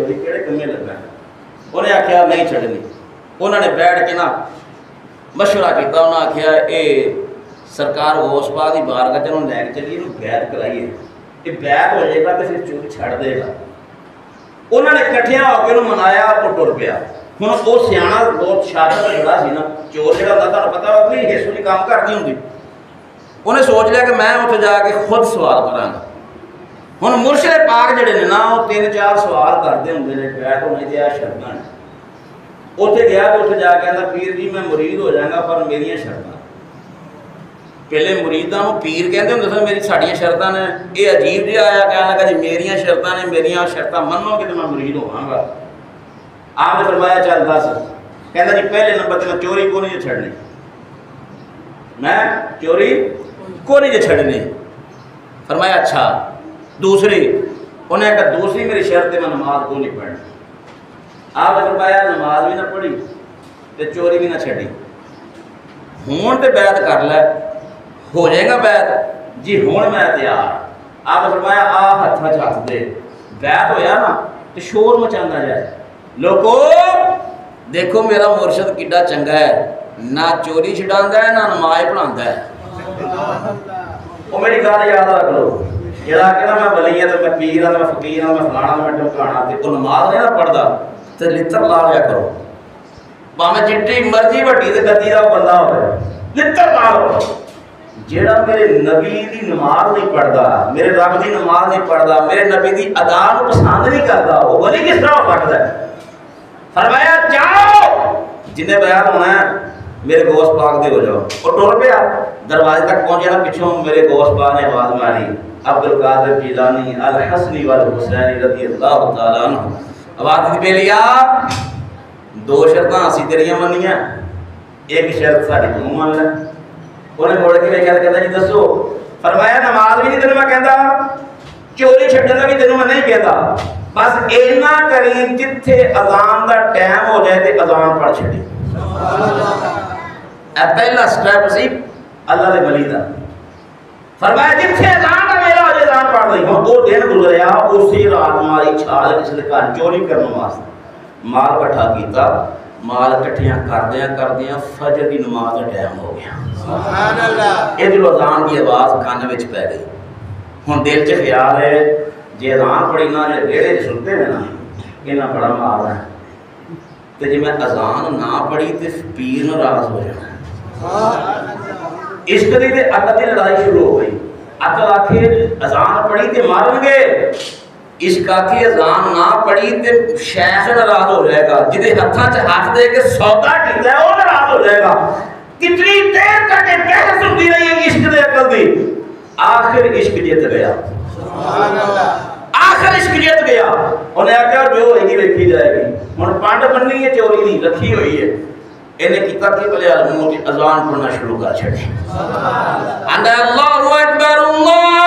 بھی کہڑے کمے لگا ہے. انہیں آخیا نہیں چھڑنی. انہوں نے بیٹھ کے نا مشورہ کیا. انہوں نے آخیا اے سرکار غوث پاک دی بارگاہ تے انہوں لے کے چلیے بیعت کرائیے, یہ بیعت ہو جائے گا تو پھر چوری چھڑ دے گا. انہوں نے کٹھیاں ہو کے انہوں منایا, وہ ٹر پیا. ہوں وہ سیاح بہت شادت جڑا سی نا, چور جہاں ہوتا تمہیں پتا ہوگا کہ حصوں کی کام کرتی ہوں. انہیں سوچ لیا کہ میں اتنے جا کے خود سوال کراں. ہوں مرشد پاک جڑے نے نا وہ 3-4 سوال کرتے ہوں نے, بیعت ہونے دیا شرطاں. اتنے گیا تو اتنے جا کے کہتا پیر جی میں مرید ہو جاؤں گا پر میری شرطاں. پہلے مریداں کو پیر کہتے ہوں سر میری ساڑیاں شرطاں نے. یہ عجیب جہا آیا کہنے لگا جی میریاں شرطاں نے, میریاں شرطاں منو گے تو میں مرید ہوواں گا. آپ نے فرمایا چل دس. کہتا جی پہلے نمبر تے میں چوری کو نہیں چھڑنی, میں چوری کو نہیں چھڑنی. فرمایا اچھا دوسری. انہیں کہا دوسری میری شرط ہے میں نماز کو نہیں پڑھنی. آپ نے فرمایا نماز بھی نہ پڑھی تے چوری بھی نہ چھڑی. ہون تے بیعت کر لے, ہو جائے گا بیعت جی ہون میں تیار. آپ نے فرمایا آ ہتھاں چ ہتھ دے. بیعت ہویا نا تو شور مچانا جائے, لوگو دیکھو میرا مرشد کڈا چنگا ہے, نہ چوری چھڈاندا ہے نہ نماز پڑھاندا ہے. وہ میری گل یاد رکھ لو, جڑا کہ میں ولی ہاں تے میں پیر ہاں تے میں فقیر ہاں میں فلانا میں ٹمکانا تے وہ نماز نہیں نہ پڑھدا تے لتر لا لیا کرو. بھاویں جتنی مرضی وڈی تے گدی دا بندہ ہوئے لتر لا لو. جیڑا میرے نبی دی نماز نہیں پڑھدا, میرے رب دی نماز نہیں پڑھدا, میرے نبی دی ادا نو پسند نہیں کردا, وہ ولی کس طرح ہو سکدا ہے. فرمایا جاؤ جنہیں بیان ہونا ہے میرے غوث پاک دے ہو جاؤ. اور ٹر پیا دروازے تک پہنچے نا, پچھوں میرے غوث پاک نے آواز ماری عبدالقادر جیلانی الحسنی والحسینی رضی اللہ تعالیٰ عنہ. آواز دی پہ لیا دو شرطاں اسی تیریاں منیاں, ایک شرط ساری تو مان لے. انہیں موڑ کے کہتا جی دسو. فرمایا نماز بھی نہیں تینوں میں کہتا, چوری چھڈنا بھی تینوں میں نہیں کہتا, بس اینا کریں جتھے اذان دا ٹائم ہو جائے تے اذان پڑھ چھڑی. اے پہلا سٹیپ سی اللہ دے ولی دا. فرمایا جتھے اذان دا ویلا ہو جائے اذان پڑھ دئی. ہن وہ دن گزریا, اسی رات ماری چھال کس دے گھر چوری کرن واسطے مال اکٹھا کیتا. مال اکٹھیاں کردیاں فجر دی نماز دا ٹائم ہو گیا. سبحان اللہ. ادھر اذان دی آواز کان وچ پے گئی. ہن دل چ خیال ہے جی اذان پڑھی نہ جی ریڑے سنتے ہیں نا انہاں بڑا مار ہے, تے جی میں اذان نہ پڑھی تے پیر ناراض ہو جانا. عشق دی تے عقل دی لڑائی شروع ہو گئی. عقل آکھے اذان پڑھی تے مارن گے, عشق آکھے اذان نہ پڑھی تے شیخ ناراض ہو جائے گا, جدے ہتھاں چ ہاتھ دے کے سودا کیتا ہے وہ ناراض ہو جائے گا. کتنی دیر تک بحث ہوتی رہی ہے عشق دے عقل دی, آخر عشق جیت گیا. سبحان اللہ. آخر عشق جیت گیا. انہیں آخیا جو ہوئے گی ویکھی جائے گی. ہن پانڈ بننی ہے چوری نہیں رکھی ہوئی ہے. انہیں کیتا کہ بلے علموں کی اذان پڑھنا شروع کر چھڑے. اندہ اللہ اکبر اللہ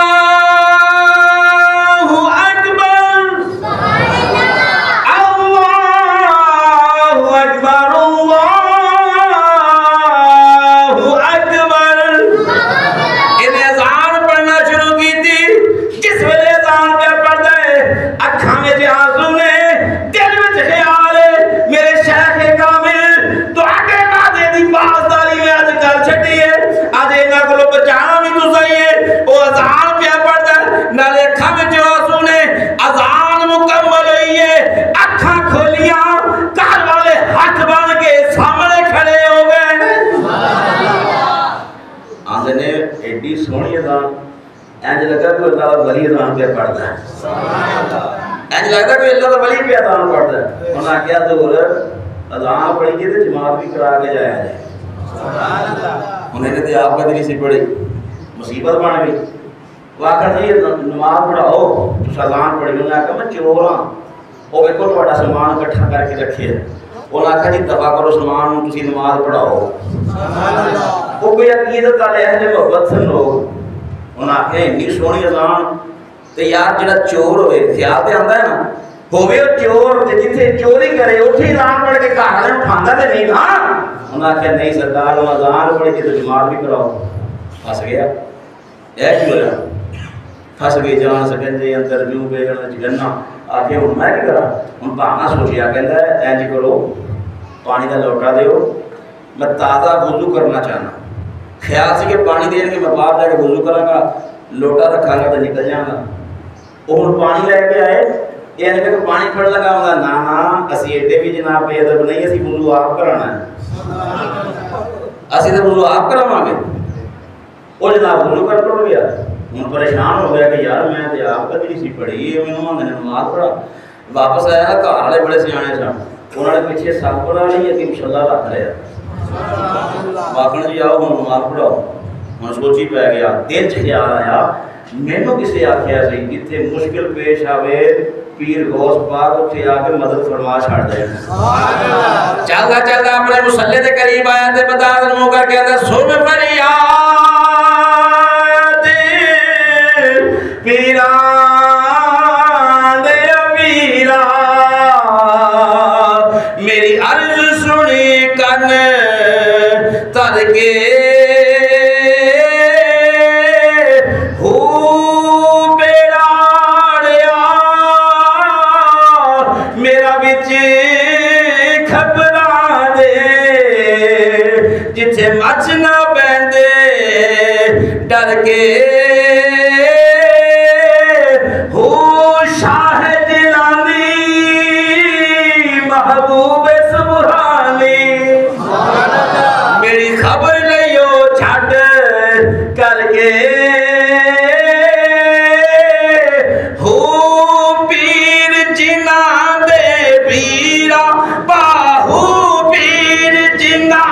ولی اذان پہ پڑھتا ہے. اینج لگتا کوئی اللہ کا ولی پہ اذان پڑھتا ہے. انہوں نے کیا دور اذان پڑھی تو جماعت بھی کرا کے جایا جائے. انہیں کہتے آپ کا دلی سے پڑھی مصیبت بن گئی. وہ آخر جی نماز پڑھاؤ تو اذان پڑھی. انہوں نے کہا میں چور ہاں, وہ ایک اور سامان اکٹھا کر کے رکھے. انہوں نے کہا جی دفاع کرو سامان تسی نماز پڑھاؤ. وہ کوئی عقیدت والے اہل محبت سن لوگ. انہوں نے کہا اتنی سونی اذان تے یار جڑا چور ہوئے خیال تے آندا ہے نا ہوئے وہ چور تے جتھے چوری کرے اتھے اذان پڑھ کے گھر والے اٹھاندا تے نہیں نا. انہوں نے کہا نہیں سرکار اذان پڑھ کے تو جماعت بھی کراؤ. پھس گیا. اے کی ہوا پھس گئی جان سکنجے اندر جو بیگڑ گنا آکے ہوں میں کیا کرا ہوں بہانا سوچیا کہندہ ہے اینج کرو پانی کا لوٹا دیو میں تازہ وضو کرنا چاہنا خیال سے کہ پانی دیں گے میں باہر جا کے وضو کروں گا لوٹا رکھا گا تو نکل جاؤں گا وہ ہوں پانی لے کے آئے یہ نہیں کہ پانی پھڑ لگا ہوں گا نا اسی ایڈے بھی جناب بے ادب نہیں اسی وضو آپ کرانا ہے اسی تو وضو آپ کراواں گے وہ جناب وضو کر پڑ گیا ہوں پریشان ہو گیا کہ یار میں تو آپ کدی نہیں سی پڑھی یہ مینوں میں نے نماز پڑھا واپس آیا نا گھر والے بڑے سیانے سن انہوں نے پیچھے سب پڑھا نہیں ہے مشلہ رکھ لیا آخر جی آؤ ہوں نماز پڑھاؤ ہوں سوچی پی گیا دل چ خیال آیا مینوں کسے آخیا سی جتھے مشکل پیش آوے پیر غوث پاک اتھے آ کے مدد فرما چھڑ دے چلتا چلتا اپنے مصلی دے قریب آیا تے بتا منہ کر کے سن فریاد پیران دے پیرا میری عرض سنی کن تر کے جتھے مچ نہ بہندے ڈر کے ہو شاہ جلانی محبوب سبحانی میری خبر لیو چھڑ کر کے ہو پیر جنا دے پیرا باہو پیر جنا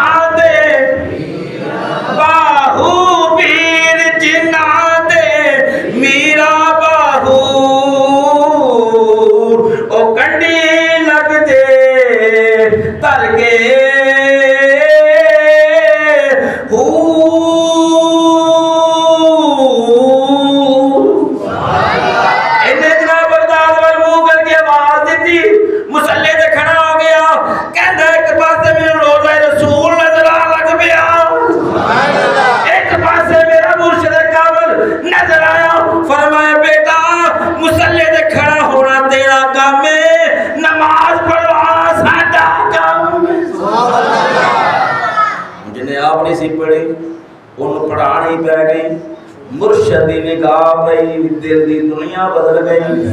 پڑھانی پہ گئی مرشدی نگاہ پئی دل دی دنیا بدل گئی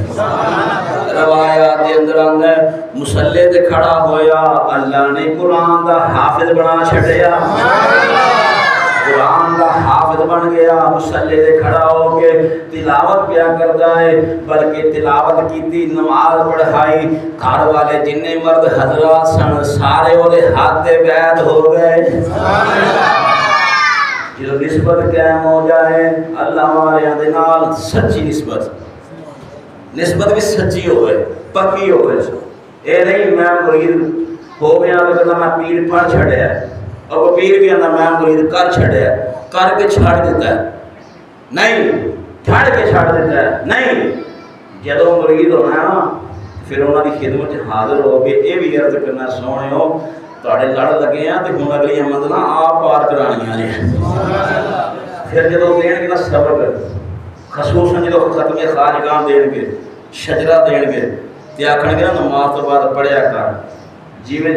روایات دے اندر آندا ہے مصلی تے کھڑا ہویا اللہ نے قرآن دا حافظ بنا چھڑیا قرآن دا حافظ بن گیا مصلی تے کھڑا ہو کے تلاوت پیا کردا ہے بلکہ تلاوت کیتی نماز پڑھائی گھر والے جننے مرد حضرات سن سارے اولے ہاتھ دے بیعت ہو گئے جو نسبت قائم ہو جائے اللہ ہمارے یہاں نال سچی نسبت بھی سچی ہوئے پکی ہوئے اے نہیں میں مرید ہو گیا تو کہتا میں پیر پڑھ چھڑے ہے اور وہ پیر بھی اندر میں مرید کر چھڑے ہے کر کے چھڑ دیتا ہے نہیں چھڑ کے چھڑ دیتا ہے نہیں جدو مرید ہونا ہے نا پھر انہوں نے خدمت حاضر ہو کے اے بھی عرض کرنا سونے ہو تاڑے لڑ لگے ہیں تو ہوں اگلی احمد نہ آپ پار کرانی ہیں پھر جدو دین گے نا صبر کر خصوصاً جدو ختم خارجگاہ دین گے شجرہ دین گے تے آکھن گے نا نماز تو بعد پڑھیا کر جیویں